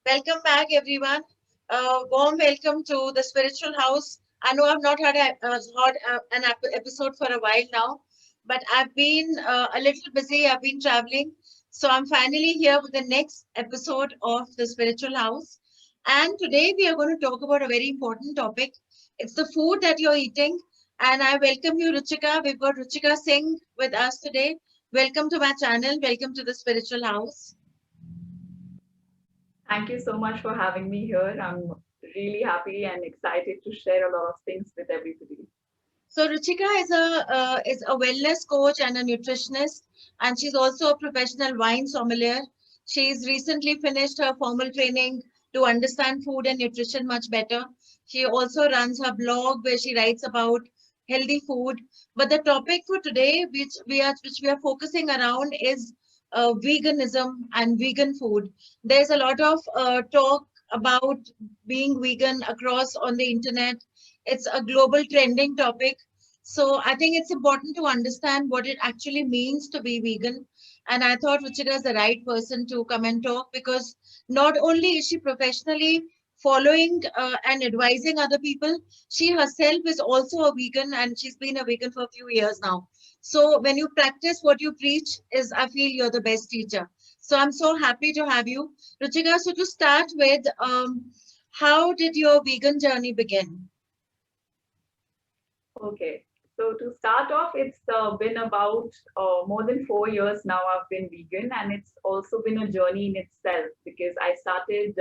Welcome back, everyone. Warm welcome to the Spiritual House. I know I've not had an episode for a while now, but I've been a little busy. I've been traveling. So I'm finally here with the next episode of the Spiritual House. And today we are going to talk about a very important topic. It's the food that you're eating. And I welcome you, Ruchika. We've got Ruchika Singh with us today. Welcome to my channel. Welcome to the Spiritual House. Thank you so much for having me here. I'm really happy and excited to share a lot of things with everybody. So Ruchika is a wellness coach and a nutritionist, and she's also a professional wine sommelier. She's recently finished her formal training to understand food and nutrition much better. She also runs her blog where she writes about healthy food. But the topic for today, which we are focusing around, is veganism and vegan food. There's a lot of talk about being vegan across on the internet. It's a global trending topic. So I think it's important to understand what it actually means to be vegan. And I thought Ruchira is the right person to come and talk, because not only is she professionally following and advising other people, she herself is also a vegan, and she's been a vegan for a few years now. So when you practice what you preach, is I feel you're the best teacher. So I'm so happy to have you. Ruchika, so to start with, how did your vegan journey begin? Okay, so to start off, it's been about more than 4 years now I've been vegan, and it's also been a journey in itself because I started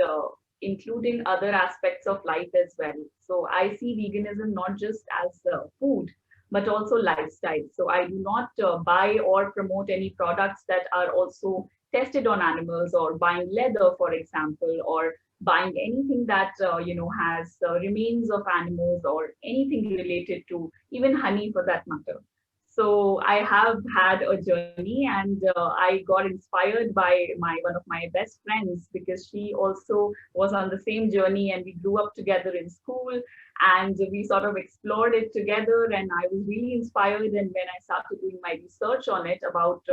including other aspects of life as well. So I see veganism not just as food, but also lifestyle. So I do not buy or promote any products that are also tested on animals, or buying leather, for example, or buying anything that has remains of animals, or anything related to even honey for that matter. So I have had a journey, and I got inspired by my one of my best friends, because she also was on the same journey, and we grew up together in school, and we sort of explored it together, and I was really inspired. And when I started doing my research on it about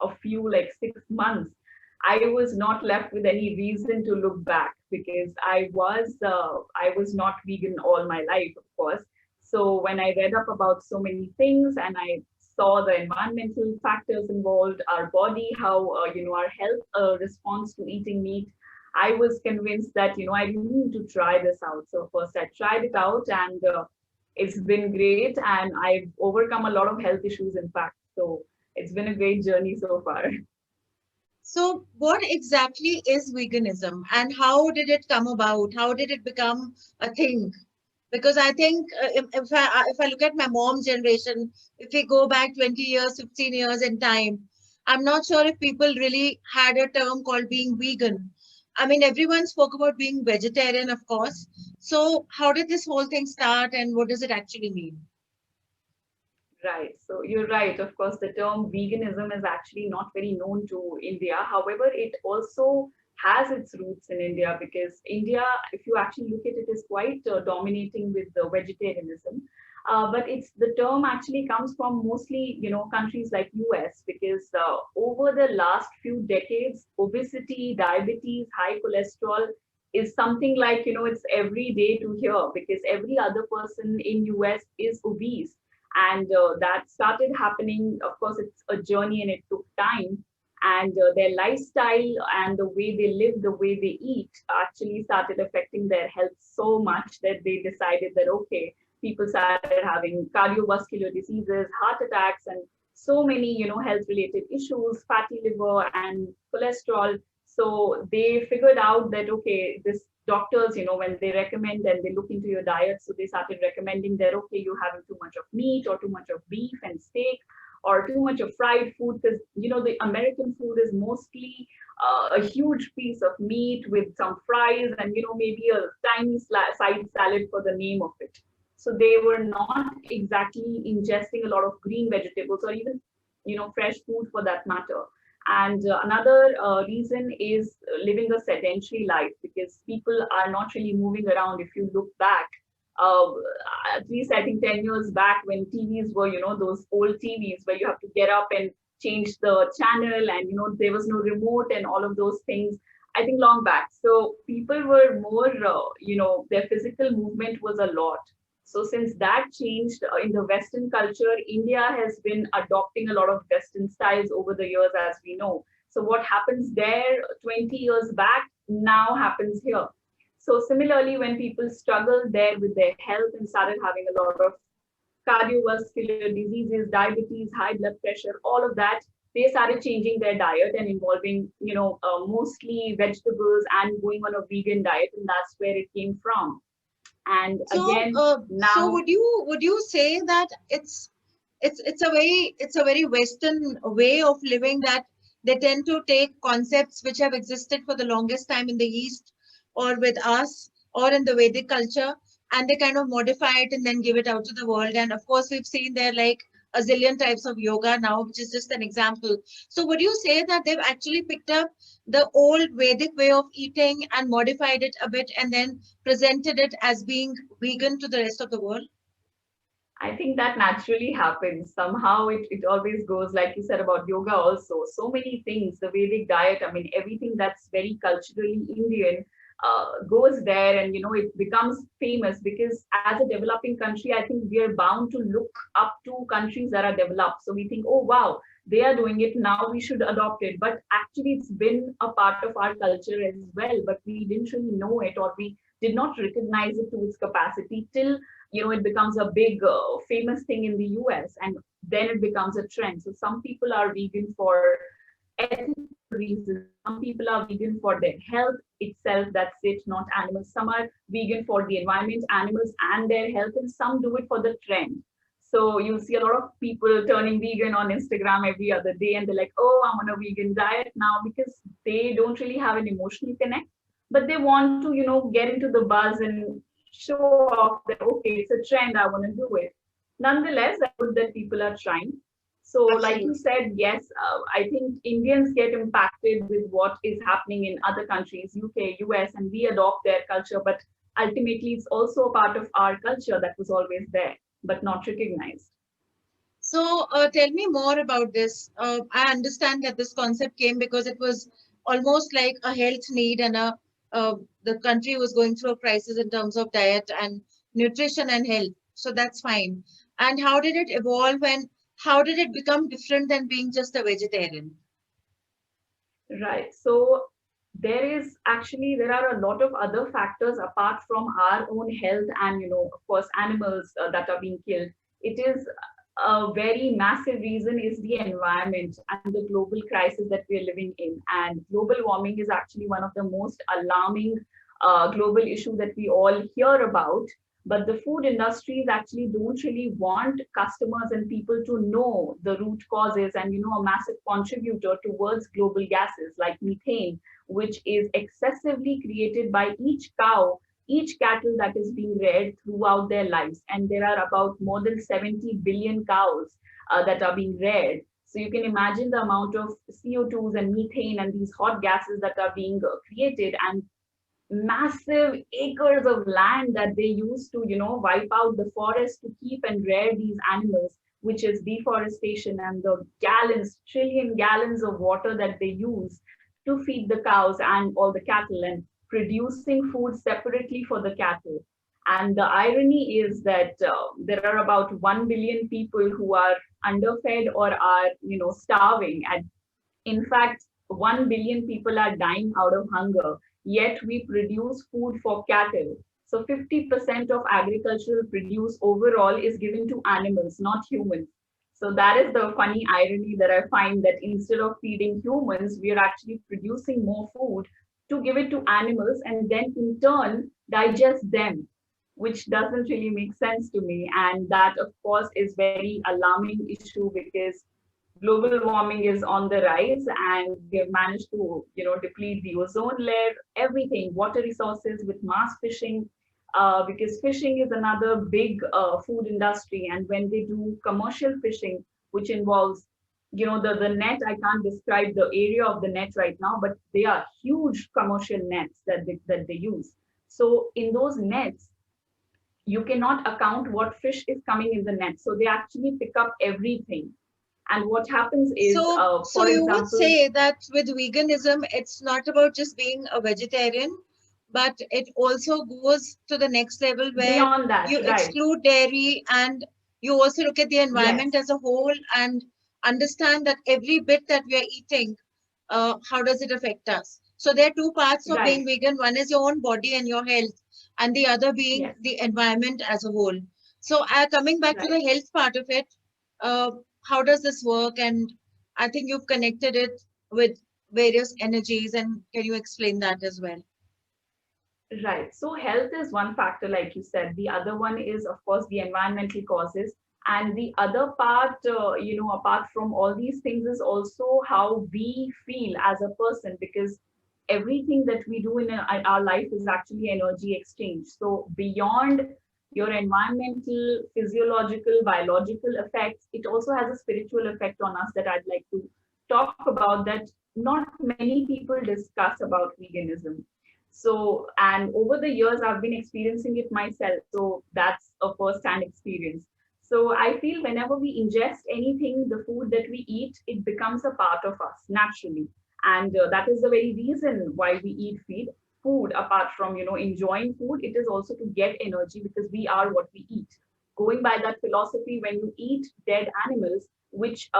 a few, like 6 months, I was not left with any reason to look back, because I was not vegan all my life, of course. So when I read up about so many things, and I saw the environmental factors involved, our body, how our health responds to eating meat, I was convinced that I really need to try this out. So first I tried it out, and it's been great, and I've overcome a lot of health issues, in fact. So it's been a great journey so far. So, what exactly is veganism, and how did it come about? How did it become a thing? Because I think if I look at my mom's generation, if we go back 20 years, 15 years in time, I'm not sure if people really had a term called being vegan. I mean, everyone spoke about being vegetarian, of course. So, how did this whole thing start, and what does it actually mean? Right. So you're right. Of course, the term veganism is actually not very known to India. However, it also has its roots in India, because India, if you actually look at it, is quite dominating with the vegetarianism. But it's the term actually comes from mostly countries like US, because over the last few decades, obesity, diabetes, high cholesterol is something like it's every day to hear, because every other person in US is obese, and that started happening. Of course, it's a journey and it took time, and their lifestyle and the way they live, the way they eat, actually started affecting their health so much that they decided that, okay, people started having cardiovascular diseases, heart attacks, and so many health related issues, fatty liver and cholesterol. So they figured out that, okay, this doctors, when they recommend and they look into your diet, so they started recommending that, okay, you're having too much of meat, or too much of beef and steak, or too much of fried food, because the American food is mostly a huge piece of meat with some fries, and maybe a tiny side salad for the name of it. So they were not exactly ingesting a lot of green vegetables, or even fresh food for that matter. And another reason is living a sedentary life, because people are not really moving around. If you look back, uh, at least I think 10 years back, when TVs were, those old TVs where you have to get up and change the channel, and, there was no remote and all of those things. I think long back. So people were more, their physical movement was a lot. So since that changed in the Western culture, India has been adopting a lot of Western styles over the years, as we know. So what happens there 20 years back now happens here. So similarly, when people struggled there with their health and started having a lot of cardiovascular diseases, diabetes, high blood pressure, all of that, they started changing their diet and involving, mostly vegetables and going on a vegan diet, and that's where it came from. And So, again, so now, would you say that it's a very Western way of living, that they tend to take concepts which have existed for the longest time in the East or with us or in the Vedic culture, and they kind of modify it and then give it out to the world. And of course, we've seen there like a zillion types of yoga now, which is just an example. So would you say that they've actually picked up the old Vedic way of eating and modified it a bit and then presented it as being vegan to the rest of the world? I think that naturally happens. Somehow it always goes, like you said about yoga also. So many things, the Vedic diet, I mean, everything that's very culturally Indian goes there, and, it becomes famous because as a developing country, I think we are bound to look up to countries that are developed. So we think, oh, wow, they are doing it, now we should adopt it. But actually, it's been a part of our culture as well, but we didn't really know it, or we did not recognize it to its capacity till it becomes a big famous thing in the US, and then it becomes a trend. So some people are vegan for ethical reasons, some people are vegan for their health itself, that's it, not animals. Some are vegan for the environment, animals and their health, and some do it for the trend. So you see a lot of people turning vegan on Instagram every other day, and they're like, oh, I'm on a vegan diet now, because they don't really have an emotional connect, but they want to get into the buzz and show off that, okay, it's a trend, I want to do it. Nonetheless, I hope that people are trying. So like you Absolutely. said, yes, I think Indians get impacted with what is happening in other countries, UK, US, and we adopt their culture, but ultimately it's also a part of our culture that was always there but not recognized. So tell me more about this. I understand that this concept came because it was almost like a health need, and the country was going through a crisis in terms of diet and nutrition and health. So that's fine. And how did it evolve, and how did it become different than being just a vegetarian? Right. So there are a lot of other factors apart from our own health and, of course, animals that are being killed. It is a very massive reason is the environment and the global crisis that we are living in. And global warming is actually one of the most alarming global issues that we all hear about. But the food industries actually don't really want customers and people to know the root causes, and a massive contributor towards global gases like methane, which is excessively created by each cow, each cattle that is being reared throughout their lives. And there are about more than 70 billion cows that are being reared. So you can imagine the amount of CO2s and methane and these hot gases that are being created, and massive acres of land that they use to wipe out the forest to keep and rear these animals, which is deforestation, and the trillion gallons of water that they use to feed the cows and all the cattle, and producing food separately for the cattle. And the irony is that there are about 1 billion people who are underfed or are starving. And in fact, 1 billion people are dying out of hunger, yet we produce food for cattle. So 50% of agricultural produce overall is given to animals, not humans. So that is the funny irony that I find, that instead of feeding humans, we are actually producing more food to give it to animals and then in turn digest them, which doesn't really make sense to me. And that, of course, is very alarming issue, because global warming is on the rise, and we have managed to deplete the ozone layer, everything, water resources with mass fishing, because fishing is another big food industry. And when they do commercial fishing, which involves the net, I can't describe the area of the net right now, but they are huge commercial nets that they use. So in those nets, you cannot account what fish is coming in the net, so they actually pick up everything. And what happens is, So for you would example, say that with veganism, it's not about just being a vegetarian, but it also goes to the next level where beyond that, you right? exclude dairy and you also look at the environment Yes, as a whole and understand that every bit that we are eating, how does it affect us? So there are two parts of being right, vegan. One is your own body and your health, and the other being yes, the environment as a whole. So coming back to right. the health part of it, uh, how does this work? And I think you've connected it with various energies, and can you explain that as well? Right. So health is one factor, like you said. The other one is, of course, the environmental causes. And the other part, apart from all these things, is also how we feel as a person, because everything that we do in our life is actually energy exchange. So beyond your environmental, physiological, biological effects, it also has a spiritual effect on us that I'd like to talk about, that not many people discuss about veganism. So, and over the years, I've been experiencing it myself. So that's a first-hand experience. So I feel whenever we ingest anything, the food that we eat, it becomes a part of us naturally. And that is the very reason why we eat food. Apart from, enjoying food, it is also to get energy, because we are what we eat. Going by that philosophy, when you eat dead animals, which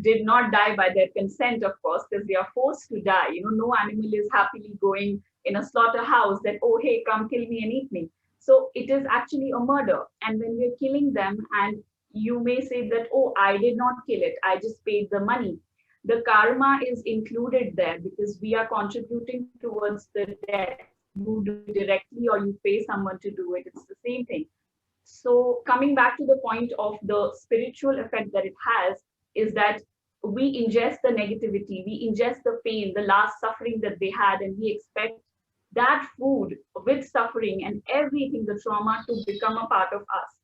did not die by their consent, of course, because they are forced to die. No animal is happily going in a slaughterhouse that, oh, hey, come kill me and eat me. So it is actually a murder. And when we're killing them, and you may say that, oh, I did not kill it, I just paid the money. The karma is included there, because we are contributing towards the death. You do it directly or you pay someone to do it. It's the same thing. So coming back to the point of the spiritual effect that it has, is that we ingest the negativity, we ingest the pain, the last suffering that they had, and we expect that food with suffering and everything, the trauma, to become a part of us.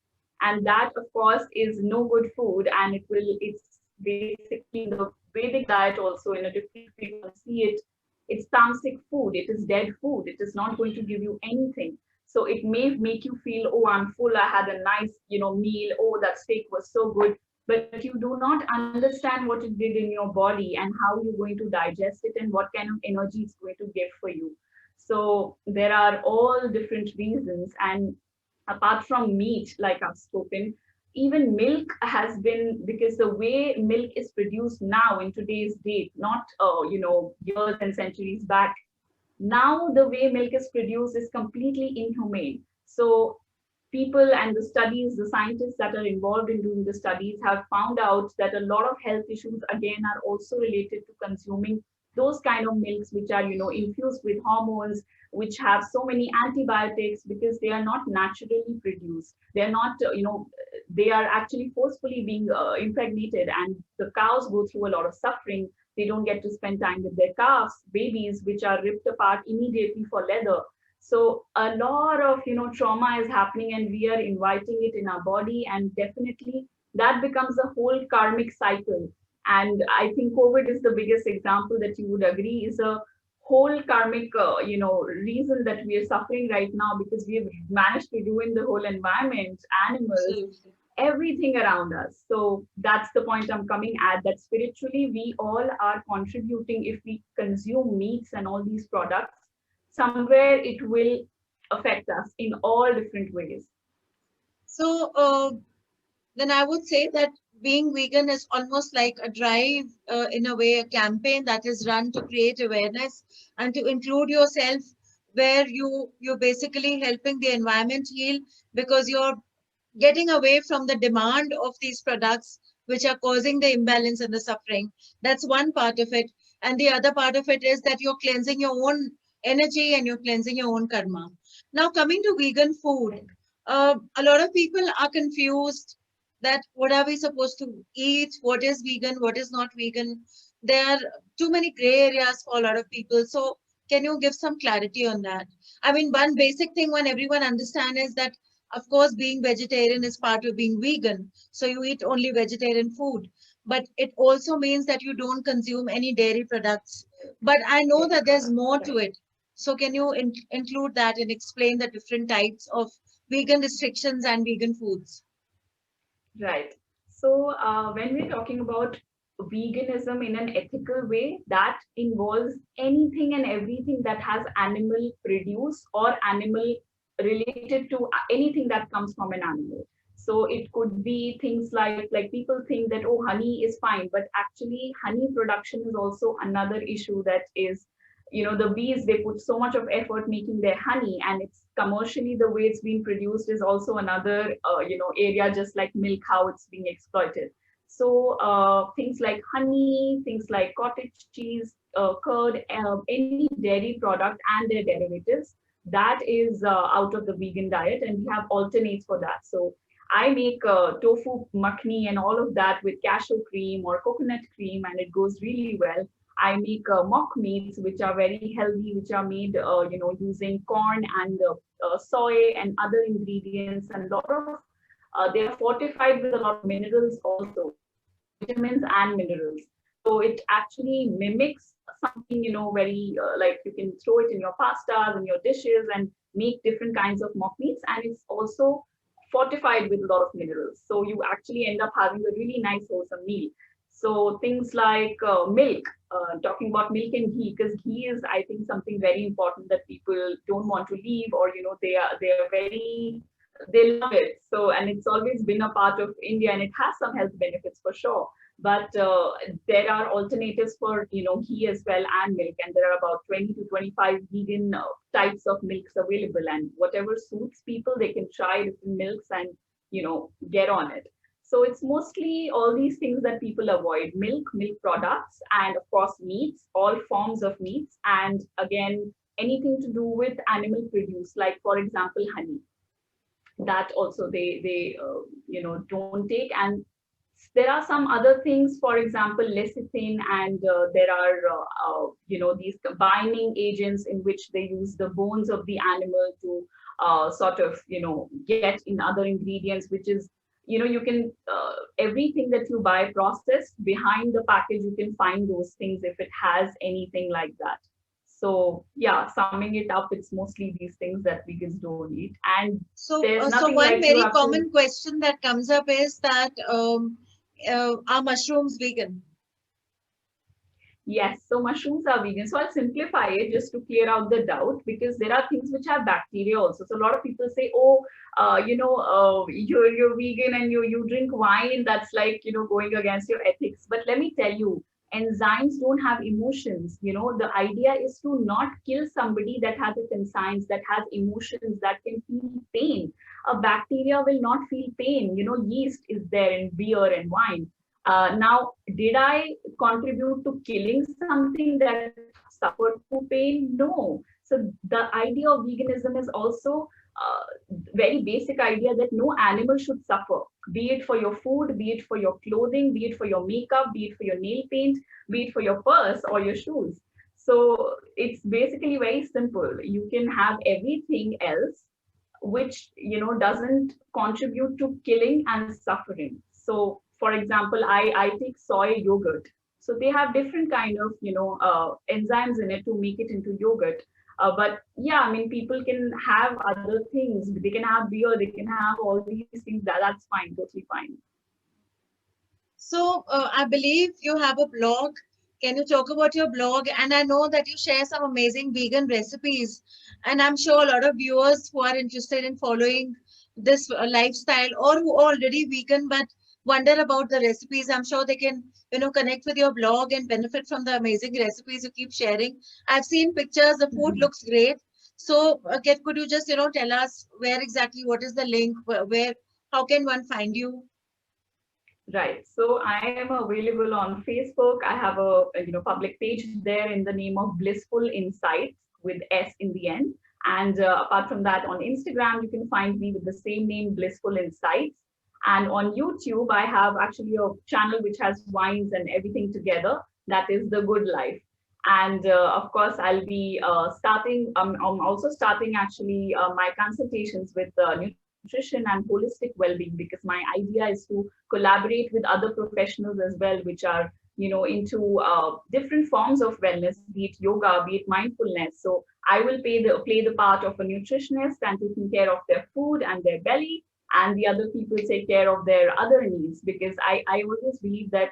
And that, of course, is no good food, and it's basically in the Vedic diet also, in a different way you want to see it. It's tamasic food, it is dead food, it is not going to give you anything. So it may make you feel, oh, I'm full, I had a nice, meal, oh, that steak was so good. But you do not understand what it did in your body and how you're going to digest it and what kind of energy it's going to give for you. So there are all different reasons. And apart from meat, like I've spoken, even milk has been, because the way milk is produced now in today's date, not years and centuries back, now the way milk is produced is completely inhumane. So people and the studies, the scientists that are involved in doing the studies have found out that a lot of health issues again are also related to consuming those kind of milks which are, infused with hormones, which have so many antibiotics, because they are not naturally produced. They are not, they are actually forcefully being impregnated, and the cows go through a lot of suffering. They don't get to spend time with their calves, babies, which are ripped apart immediately for leather. So a lot of, trauma is happening, and we are inviting it in our body, and definitely that becomes a whole karmic cycle. And I think COVID is the biggest example that you would agree is a whole karmic, reason that we are suffering right now, because we have managed to ruin the whole environment, animals, Absolutely. everything around us. So that's the point I'm coming at, that spiritually we all are contributing. If we consume meats and all these products, somewhere it will affect us in all different ways. So then I would say that being vegan is almost like a drive, in a way, a campaign that is run to create awareness and to include yourself, where you're basically helping the environment heal because you're getting away from the demand of these products which are causing the imbalance and the suffering. That's one part of it. And the other part of it is that you're cleansing your own energy and you're cleansing your own karma. Now, coming to vegan food, a lot of people are confused that what are we supposed to eat, what is vegan, what is not vegan. There are too many gray areas for a lot of people. So, can you give some clarity on that? I mean, one basic thing when everyone understand is that of course, being vegetarian is part of being vegan. So you eat only vegetarian food. But it also means that you don't consume any dairy products. But I know Dairy that there's products, more to right? it. So can you include that and explain the different types of vegan restrictions and vegan foods? Right. So when we're talking about veganism in an ethical way, that involves anything and everything that has animal produce or animal related to anything that comes from an animal. So it could be things like people think that, oh, honey is fine, but actually honey production is also another issue. That is, the bees, they put so much of effort making their honey, and it's commercially the way it's being produced is also another area, just like milk, how it's being exploited. So things like honey, things like cottage cheese, curd, any dairy product and their derivatives, that is out of the vegan diet, and we have alternates for that. So I make tofu makhni and all of that with cashew cream or coconut cream, and it goes really well. I make mock meats, which are very healthy, which are made, using corn and soy and other ingredients, and a lot of they are fortified with a lot of minerals also, vitamins and minerals. So it actually mimics something, very like you can throw it in your pastas and your dishes and make different kinds of mock meats, and it's also fortified with a lot of minerals. So you actually end up having a really nice wholesome meal. So things like milk, talking about milk and ghee, because ghee is, I think, something very important that people don't want to leave, or they are very, they love it. So, and it's always been a part of India, and it has some health benefits for sure. But there are alternatives for ghee as well and milk, and there are about 20 to 25 vegan types of milks available, and whatever suits people, they can try different milks and get on it. So it's mostly all these things that people avoid: milk, milk products, and of course meats, all forms of meats, and again anything to do with animal produce, like for example honey. That also they don't take. And there are some other things, for example lecithin, and there are these binding agents in which they use the bones of the animal to sort of get in other ingredients, which is you can everything that you buy processed, behind the package you can find those things if it has anything like that. So yeah, summing it up, it's mostly these things that vegans don't eat. And So, there's so nothing one like you very have common question that comes up is that are mushrooms vegan? Yes, so mushrooms are vegan. So I'll simplify it just to clear out the doubt, because there are things which have bacteria also. So a lot of people say, oh, you're vegan and you drink wine. That's like going against your ethics. But let me tell you, enzymes don't have emotions. The idea is to not kill somebody that has its enzymes, that has emotions, that can feel pain. A bacteria will not feel pain. Yeast is there in beer and wine. Now, did I contribute to killing something that suffered through pain? No. So the idea of veganism is also very basic idea that no animal should suffer, be it for your food, be it for your clothing, be it for your makeup, be it for your nail paint, be it for your purse or your shoes. So it's basically very simple. You can have everything else which doesn't contribute to killing and suffering. So for example, I take soy yogurt. So they have different kind of enzymes in it to make it into yogurt. But yeah, I mean, people can have other things. They can have beer. They can have all these things. That's fine, totally fine. So I believe you have a blog. Can you talk about your blog? And I know that you share some amazing vegan recipes. And I'm sure a lot of viewers who are interested in following this lifestyle, or who are already vegan but wonder about the recipes, I'm sure they can, connect with your blog and benefit from the amazing recipes you keep sharing. I've seen pictures. The food looks great. So could you just, tell us where exactly, what is the link, where, how can one find you? Right. So I am available on Facebook. I have a public page there in the name of Blissful Insights with S in the end. And apart from that, on Instagram, you can find me with the same name, Blissful Insights. And on YouTube, I have actually a channel which has wines and everything together. That is The Good Life. And of course, I'll be starting, I'm also starting actually my consultations with nutrition and holistic well-being, because my idea is to collaborate with other professionals as well, which are into different forms of wellness, be it yoga, be it mindfulness. So I will play the part of a nutritionist and taking care of their food and their belly, and the other people take care of their other needs. Because I always believe that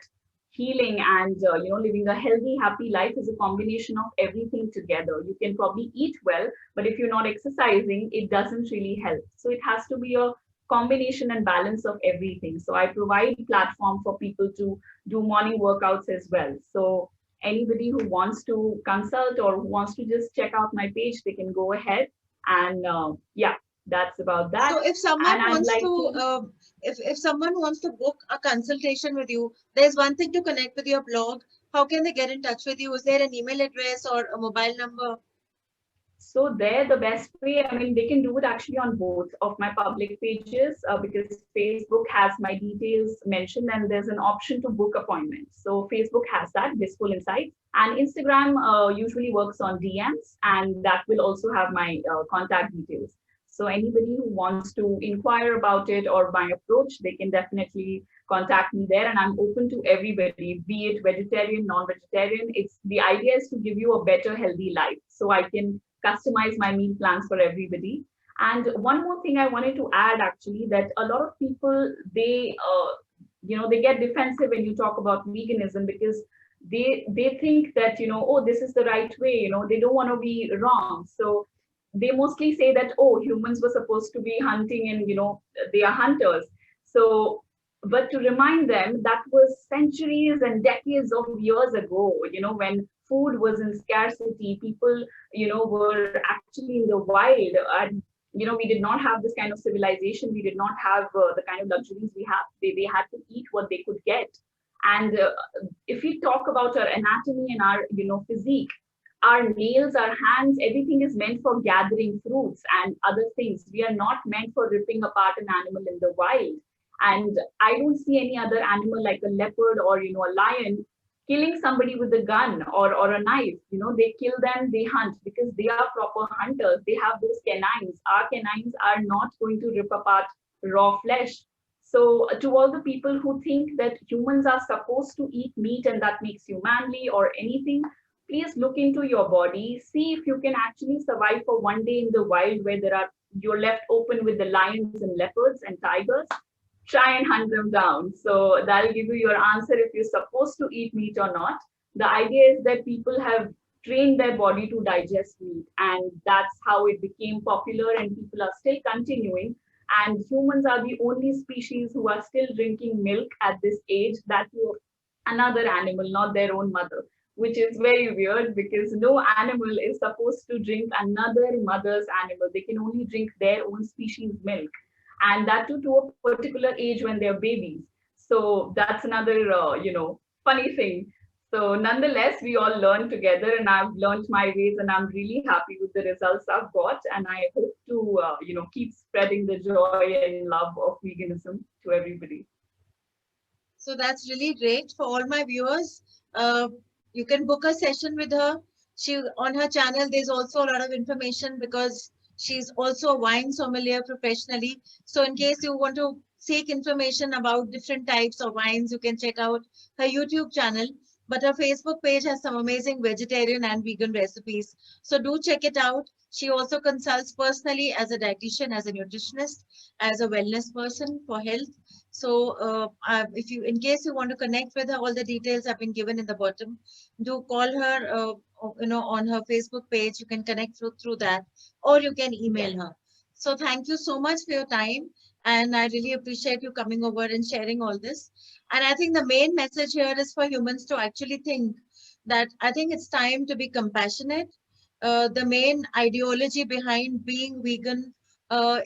healing and living a healthy, happy life is a combination of everything together. You can probably eat well, but if you're not exercising, it doesn't really help. So it has to be a combination and balance of everything. So I provide platform for people to do morning workouts as well. So anybody who wants to consult or who wants to just check out my page, they can go ahead. And yeah, that's about that. So if someone And I'd wants like to, if someone wants to book a consultation with you, there's one thing to connect with your blog. How can they get in touch with you? Is there an email address or a mobile number? So there, the best way, I mean, they can do it actually on both of my public pages because Facebook has my details mentioned and there's an option to book appointments. So Facebook has that, Blissful Insights. And Instagram usually works on DMs, and that will also have my contact details. So anybody who wants to inquire about it or my approach, they can definitely contact me there. And I'm open to everybody, be it vegetarian, non-vegetarian. It's the idea is to give you a better, healthy life. So I can customize my meal plans for everybody. And one more thing I wanted to add actually, that a lot of people, they get defensive when you talk about veganism because they think that, oh, this is the right way, they don't want to be wrong. So they mostly say that, oh, humans were supposed to be hunting and, they are hunters. So, but to remind them, that was centuries and decades of years ago, when food was in scarcity, people, were actually in the wild. And, we did not have this kind of civilization. We did not have the kind of luxuries we have. They had to eat what they could get. And if we talk about our anatomy and our, physique, our nails, our hands, everything is meant for gathering fruits and other things. We are not meant for ripping apart an animal in the wild. And I don't see any other animal like a leopard or, a lion killing somebody with a gun or a knife. They kill them, they hunt because they are proper hunters. They have those canines. Our canines are not going to rip apart raw flesh. So to all the people who think that humans are supposed to eat meat and that makes you manly or anything, please look into your body. See if you can actually survive for one day in the wild where you're left open with the lions and leopards and tigers. Try and hunt them down. So that'll give you your answer if you're supposed to eat meat or not. The idea is that people have trained their body to digest meat, and that's how it became popular, and people are still continuing. And humans are the only species who are still drinking milk at this age, that to another animal, not their own mother, which is very weird because no animal is supposed to drink another mother's animal. They can only drink their own species milk, and that too to a particular age when they're babies. So that's another, funny thing. So nonetheless, we all learn together, and I've learned my ways, and I'm really happy with the results I've got. And I hope to, keep spreading the joy and love of veganism to everybody. So that's really great for all my viewers. You can book a session with her. On her channel, there's also a lot of information because she's also a wine sommelier professionally. So in case you want to seek information about different types of wines, you can check out her YouTube channel. But her Facebook page has some amazing vegetarian and vegan recipes. So do check it out. She also consults personally as a dietitian, as a nutritionist, as a wellness person for health. So in case you want to connect with her, all the details have been given in the bottom. Do call her, on her Facebook page. You can connect through that, or you can email her. So thank you so much for your time. And I really appreciate you coming over and sharing all this. And I think the main message here is for humans to actually think that I think it's time to be compassionate. The main ideology behind being vegan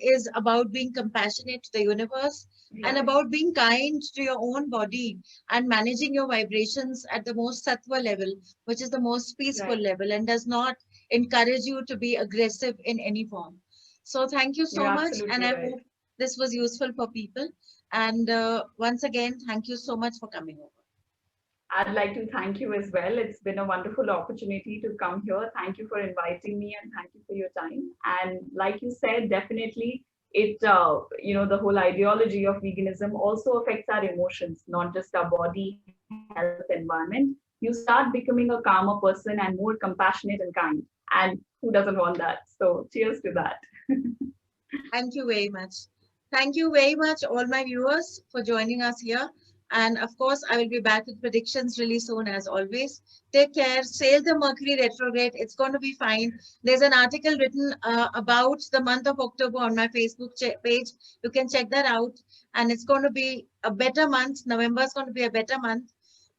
is about being compassionate to the universe and about being kind to your own body and managing your vibrations at the most sattva level, which is the most peaceful level, and does not encourage you to be aggressive in any form. So thank you so much. And I hope this was useful for people. And once again, thank you so much for coming over. I'd like to thank you as well. It's been a wonderful opportunity to come here. Thank you for inviting me and thank you for your time. And like you said, definitely it, the whole ideology of veganism also affects our emotions, not just our body, health, environment. You start becoming a calmer person and more compassionate and kind. And who doesn't want that? So cheers to that. Thank you very much. Thank you very much, all my viewers, for joining us here. And of course, I will be back with predictions really soon, as always. Take care. Sail the Mercury retrograde. It's going to be fine. There's an article written about the month of October on my Facebook page. You can check that out. And it's going to be a better month. November is going to be a better month.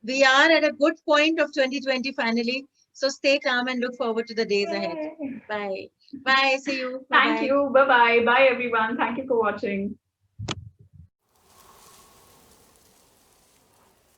We are at a good point of 2020 finally. So stay calm and look forward to the days ahead. Yay. Bye. Bye. See you. Thank Bye-bye. you. Bye bye. Bye everyone. Thank you for watching.